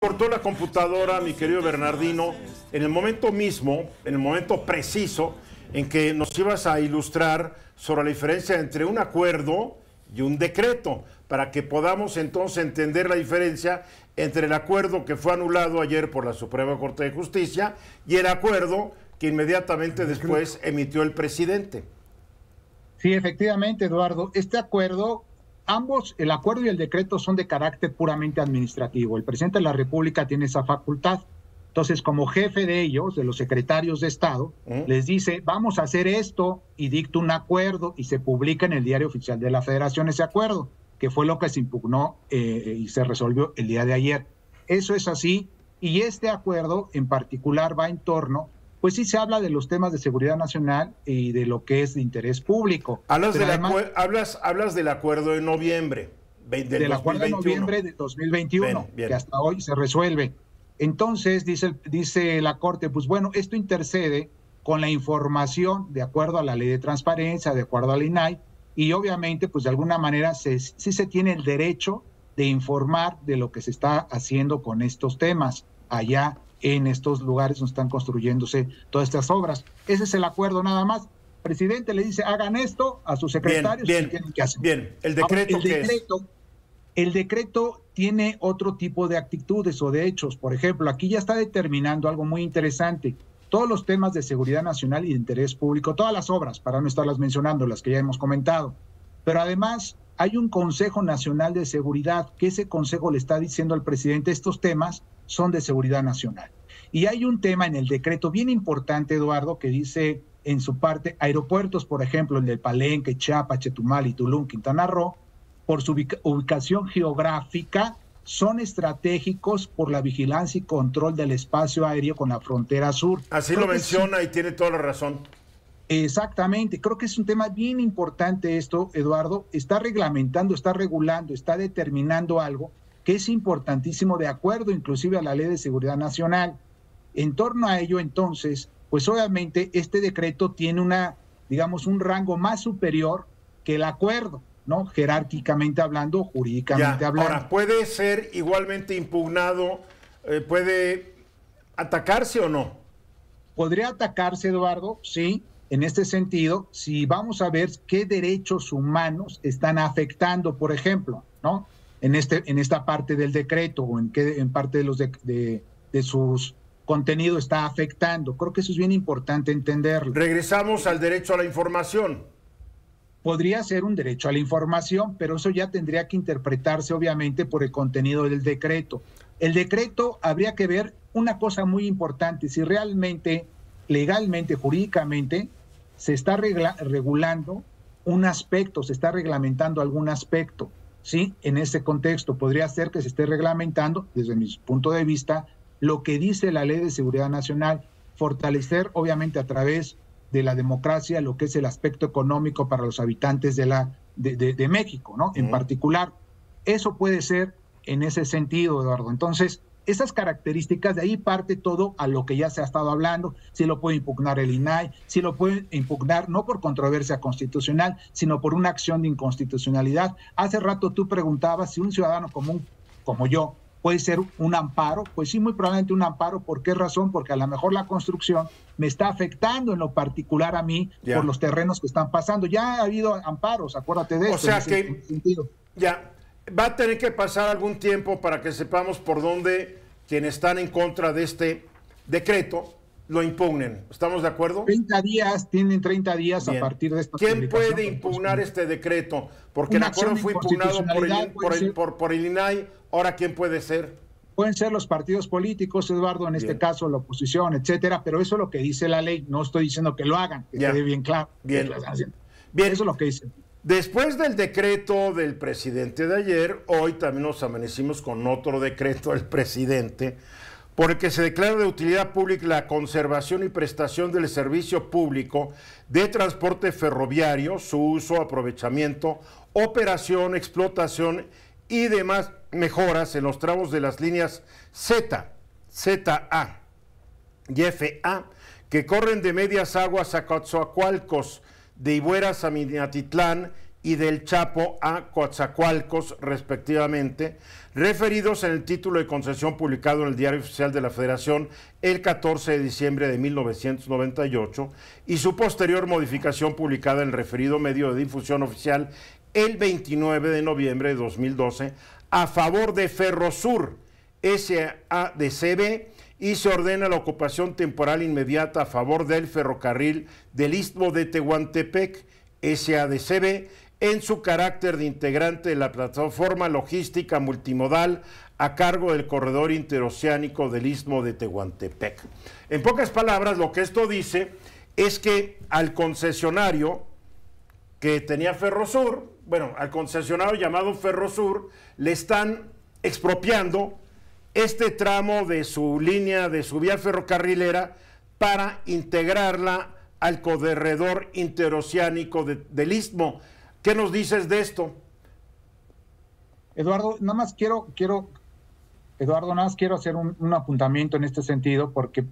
Cortó la computadora, mi querido Bernardino, en el momento mismo, en el momento preciso en que nos ibas a ilustrar sobre la diferencia entre un acuerdo y un decreto, para que podamos entonces entender la diferencia entre el acuerdo que fue anulado ayer por la Suprema Corte de Justicia y el acuerdo que inmediatamente después emitió el presidente. Sí, efectivamente, Eduardo. Este acuerdo, ambos, el acuerdo y el decreto, son de carácter puramente administrativo. El presidente de la República tiene esa facultad. Entonces, como jefe de ellos, de los secretarios de Estado, les dice, vamos a hacer esto, y dicta un acuerdo y se publica en el Diario Oficial de la Federación ese acuerdo, que fue lo que se impugnó y se resolvió el día de ayer. Eso es así, y este acuerdo en particular va en torno, pues sí se habla de los temas de seguridad nacional y de lo que es de interés público. Hablas del acuerdo de noviembre del acuerdo de noviembre de 2021, bien. Que hasta hoy se resuelve. Entonces, dice la Corte, pues bueno, esto intercede con la información de acuerdo a la Ley de Transparencia, de acuerdo a la INAI, y obviamente, pues de alguna manera sí se tiene el derecho de informar de lo que se está haciendo con estos temas allá en estos lugares donde están construyéndose todas estas obras. Ese es el acuerdo nada más. El presidente le dice, hagan esto a sus secretarios y tienen que hacer. Bien, ¿el decreto qué es? El decreto tiene otro tipo de actitudes o de hechos. Por ejemplo, aquí ya está determinando algo muy interesante. Todos los temas de seguridad nacional y de interés público, todas las obras, para no estarlas mencionando, las que ya hemos comentado. Pero además hay un Consejo Nacional de Seguridad, que ese consejo le está diciendo al presidente, estos temas son de seguridad nacional. Y hay un tema en el decreto bien importante, Eduardo, que dice en su parte, aeropuertos, por ejemplo, el de Palenque, Chiapas, Chetumal y Tulum, Quintana Roo, por su ubicación geográfica, son estratégicos por la vigilancia y control del espacio aéreo con la frontera sur. Así lo menciona y tiene toda la razón. Exactamente, creo que es un tema bien importante esto, Eduardo. Está reglamentando, está regulando, está determinando algo que es importantísimo de acuerdo inclusive a la Ley de Seguridad Nacional. En torno a ello, entonces, pues obviamente este decreto tiene un rango más superior que el acuerdo, ¿no? Jerárquicamente hablando, jurídicamente hablando. Ahora, ¿puede ser igualmente impugnado? ¿Puede atacarse o no? Podría atacarse, Eduardo, sí, en este sentido, si vamos a ver qué derechos humanos están afectando, por ejemplo, ¿no? En esta parte del decreto o en parte de sus contenido está afectando. Creo que eso es bien importante entenderlo. Regresamos al derecho a la información. Podría ser un derecho a la información, pero eso ya tendría que interpretarse obviamente por el contenido del decreto. El decreto habría que ver una cosa muy importante, si realmente, legalmente, jurídicamente, se está regulando un aspecto, se está reglamentando algún aspecto, ¿sí? En ese contexto podría ser que se esté reglamentando, desde mi punto de vista, lo que dice la Ley de Seguridad Nacional, fortalecer obviamente a través de la democracia lo que es el aspecto económico para los habitantes de México, ¿no? En particular, eso puede ser en ese sentido, Eduardo. Entonces, esas características, de ahí parte todo a lo que ya se ha estado hablando, si lo puede impugnar el INAI, si lo puede impugnar no por controversia constitucional, sino por una acción de inconstitucionalidad. Hace rato tú preguntabas si un ciudadano común como yo puede ser un amparo. Pues sí, muy probablemente un amparo. ¿Por qué razón? Porque a lo mejor la construcción me está afectando en lo particular a mí por los terrenos que están pasando. Ya ha habido amparos, acuérdate de eso. O sea que ya va a tener que pasar algún tiempo para que sepamos por dónde quienes están en contra de este decreto lo impugnen. ¿Estamos de acuerdo? 30 días, tienen 30 días. Bien. A partir de esta ¿Quién puede impugnar este decreto? Porque el acuerdo fue impugnado por el INAI. Ahora, ¿quién puede ser? Pueden ser los partidos políticos, Eduardo, en este caso la oposición, etcétera, pero eso es lo que dice la ley. No estoy diciendo que lo hagan, que quede bien claro. Bien. Eso es lo que dice. Después del decreto del presidente de ayer, hoy también nos amanecimos con otro decreto del presidente, por el que se declara de utilidad pública la conservación y prestación del servicio público de transporte ferroviario, su uso, aprovechamiento, operación, explotación y demás mejoras en los tramos de las líneas Z, ZA y FA, que corren de Medias Aguas a Coatzacoalcos, de Ibueras a Minatitlán y del Chapo a Coatzacoalcos, respectivamente, referidos en el título de concesión publicado en el Diario Oficial de la Federación el 14 de diciembre de 1998 y su posterior modificación publicada en el referido medio de difusión oficial el 29 de noviembre de 2012 a favor de Ferrosur SADCB, y se ordena la ocupación temporal inmediata a favor del ferrocarril del Istmo de Tehuantepec SADCB en su carácter de integrante de la plataforma logística multimodal a cargo del corredor interoceánico del Istmo de Tehuantepec. En pocas palabras, lo que esto dice es que al concesionario que tenía Ferrosur, bueno, al concesionario llamado Ferrosur, le están expropiando este tramo de su línea, de su vía ferrocarrilera, para integrarla al corredor interoceánico del Istmo. ¿Qué nos dices de esto? Eduardo, nada más quiero hacer un apuntamiento en este sentido, porque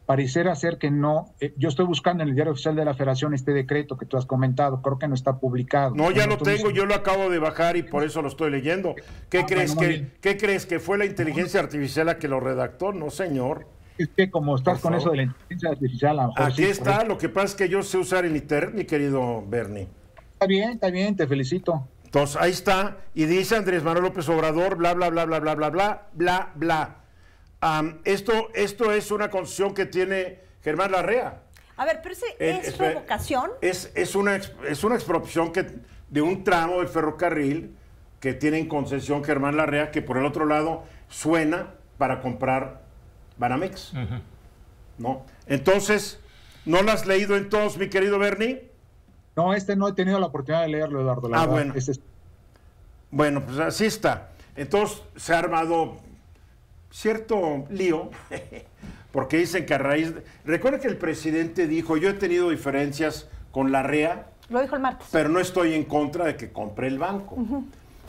pareciera ser que no, yo estoy buscando en el Diario Oficial de la Federación este decreto que tú has comentado, creo que no está publicado. No, ya lo tengo, yo lo acabo de bajar y por eso lo estoy leyendo. ¿Qué crees que fue la inteligencia artificial la que lo redactó? No, señor. Es que como estás con eso de la inteligencia artificial, a lo mejor aquí sí, está, lo que pasa es que yo sé usar el internet, mi querido Bernie. Está bien, te felicito. Entonces, ahí está, y dice Andrés Manuel López Obrador, bla, bla, bla, bla, bla, bla, bla, bla, bla. Esto es una concesión que tiene Germán Larrea. A ver, pero ¿es revocación? Es una expropiación de un tramo del ferrocarril que tiene en concesión Germán Larrea, que por el otro lado suena para comprar Banamex. ¿No? Entonces, ¿no lo has leído entonces, mi querido Bernie? No, no he tenido la oportunidad de leerlo, Eduardo. Bueno. Bueno, pues así está. Entonces, se ha armado cierto lío, porque dicen que a raíz... Recuerda que el presidente dijo, yo he tenido diferencias con Larrea. Lo dijo el martes. Pero no estoy en contra de que compre el banco.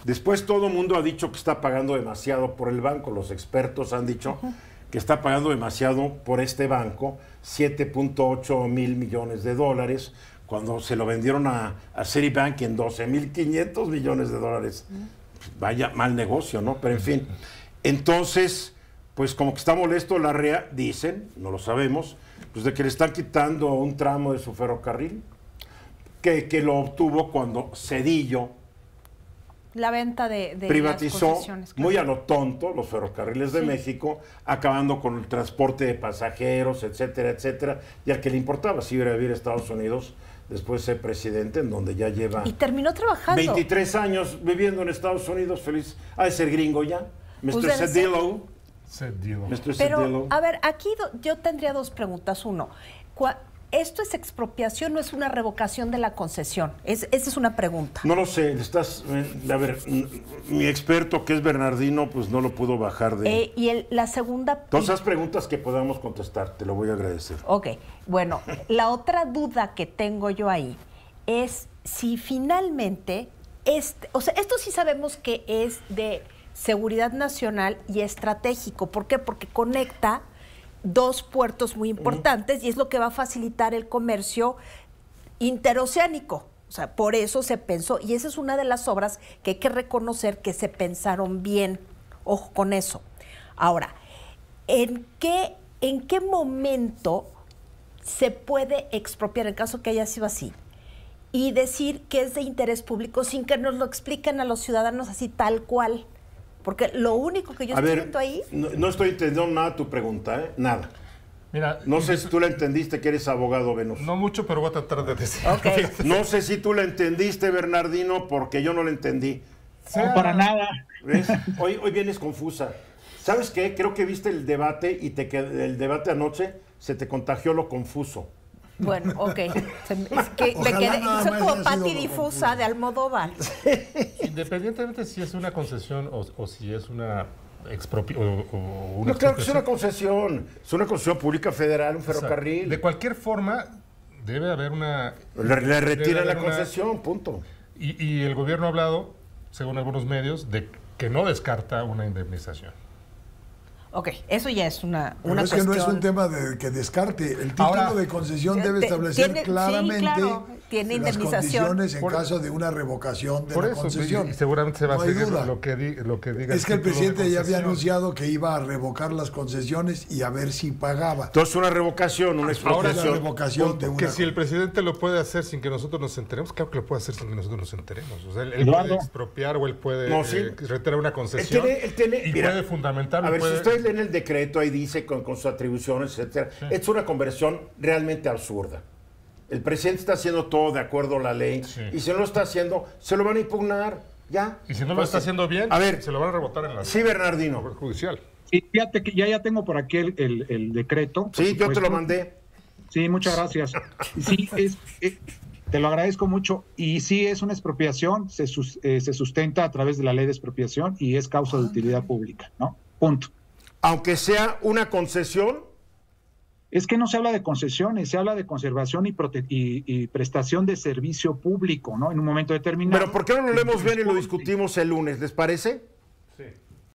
Después todo el mundo ha dicho que está pagando demasiado por el banco. Los expertos han dicho que está pagando demasiado por este banco, 7.8 mil millones de dólares, cuando se lo vendieron a Citibank en 12.500 millones de dólares. Vaya mal negocio, ¿no? Pero en fin. Entonces, pues como que está molesto Larrea, dicen, no lo sabemos, pues de que le están quitando un tramo de su ferrocarril, que lo obtuvo cuando Zedillo la venta de privatizó las concesiones, claro, muy a lo tonto los ferrocarriles de México, acabando con el transporte de pasajeros, etcétera, etcétera, y al que le importaba si iba a vivir a Estados Unidos después de ser presidente, en donde ya lleva... Y terminó trabajando. 23 años viviendo en Estados Unidos, feliz. Ha de ser gringo ya. Mr. Zedillo. Pero, a ver, aquí yo tendría dos preguntas. Uno, ¿esto es expropiación o es una revocación de la concesión? Esa es una pregunta. No lo sé, a ver, mi experto que es Bernardino, pues no lo pudo bajar de... Y la segunda... Todas esas preguntas que podamos contestar, te lo voy a agradecer. Ok, bueno, la otra duda que tengo yo ahí es si finalmente, o sea, esto sí sabemos que es de seguridad nacional y estratégico. ¿Por qué? Porque conecta dos puertos muy importantes y es lo que va a facilitar el comercio interoceánico. O sea, por eso se pensó, y esa es una de las obras que hay que reconocer que se pensaron bien. Ojo con eso. Ahora, ¿en qué momento se puede expropiar, en caso que haya sido así, y decir que es de interés público sin que nos lo expliquen a los ciudadanos así tal cual? Porque lo único que yo estoy viendo ahí... No estoy entendiendo nada de tu pregunta, ¿eh? Nada. Mira, no sé si tú la entendiste, que eres abogado, Venus. No mucho, pero voy a tratar de decir. Okay. No sé si tú la entendiste, Bernardino, porque yo no la entendí. No, para nada. ¿Ves? Hoy vienes confusa. ¿Sabes qué? Creo que viste el debate y el debate anoche se te contagió lo confuso. Bueno, ok. Soy como Pati Difusa de Almodóvar. Independientemente si es una concesión o si es una no, claro que es una concesión. Es una concesión pública federal, un ferrocarril. O sea, de cualquier forma, debe haber una... Le retiran la concesión, punto. Y el gobierno ha hablado, según algunos medios, de que no descarta una indemnización. Ok, eso ya es una Pero es cuestión. que no es un tema de que descarte. El título de concesión debe establecer claramente tiene las indemnización. condiciones en caso de una revocación de Por la eso, concesión. y seguramente se va No a hay seguir duda. lo que diga. Es que el título de presidente ya había concesión. anunciado que iba a revocar las concesiones y a ver si pagaba. Entonces una revocación, una Ahora expropiación. la revocación de una Que si el presidente lo puede hacer sin que nosotros nos enteremos, claro que lo puede hacer sin que nosotros nos enteremos. O sea, él Eduardo. puede expropiar o él puede No, sí. retirar una concesión Él tiene- y mira, puede fundamentarlo. A ver, puede- si ustedes leen el decreto, ahí dice con sus atribuciones, etcétera. Es una conversión realmente absurda. El presidente está haciendo todo de acuerdo a la ley, Sí. y si no lo está haciendo, se lo van a impugnar. Ya. Y si no lo está haciendo bien, A ver. se lo van a rebotar en la Sí, Bernardino. Poder Judicial. Sí, fíjate que ya tengo por aquí el decreto. por Sí, yo te supuesto. lo mandé. Sí, muchas gracias. Sí, te lo agradezco mucho. Y sí, es una expropiación, se sustenta a través de la ley de expropiación y es causa de utilidad pública, ¿no? Punto. Aunque sea una concesión, Es que no se habla de concesiones, se habla de conservación y prestación de servicio público, ¿no? En un momento determinado. pero ¿por qué no lo leemos bien y lo discutimos el lunes? ¿Les parece?